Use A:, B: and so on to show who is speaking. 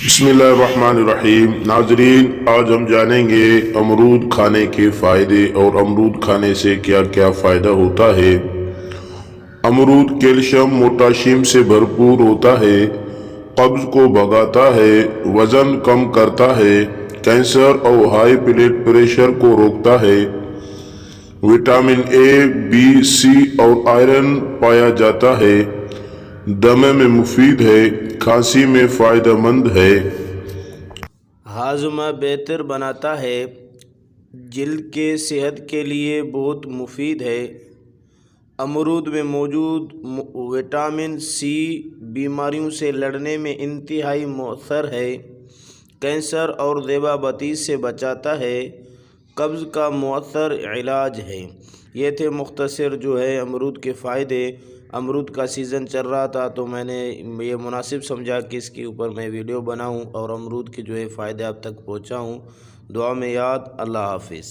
A: बिस्मिल्लाहिर्रहमानिर्रहीम। नाजरीन, आज हम जानेंगे अमरूद खाने के फ़ायदे और अमरूद खाने से क्या क्या फ़ायदा होता है। अमरूद कैल्शियम पोटाशियम से भरपूर होता है, कब्ज़ को भगाता है, वज़न कम करता है, कैंसर और हाई ब्लड प्रेशर को रोकता है। विटामिन ए, बी, सी और आयरन पाया जाता है। दमे में मुफीद है, खांसी में फ़ायदेमंद है।
B: हाजमा बेहतर बनाता है, जिल्द के सेहत के लिए बहुत मुफीद है। अमरूद में मौजूद विटामिन सी बीमारियों से लड़ने में इंतहाई मौसर है। कैंसर और ज़ेबाबतीस से बचाता है, कब्ज़ का मौसर इलाज है। ये थे मुख्तसर जो है अमरूद के फ़ायदे। अमरूद का सीज़न चल रहा था तो मैंने ये मुनासिब समझा कि इसके ऊपर मैं वीडियो बनाऊं और अमरूद के जो है फ़ायदे आप तक पहुंचाऊं। दुआ में याद। अल्लाह हाफिज़।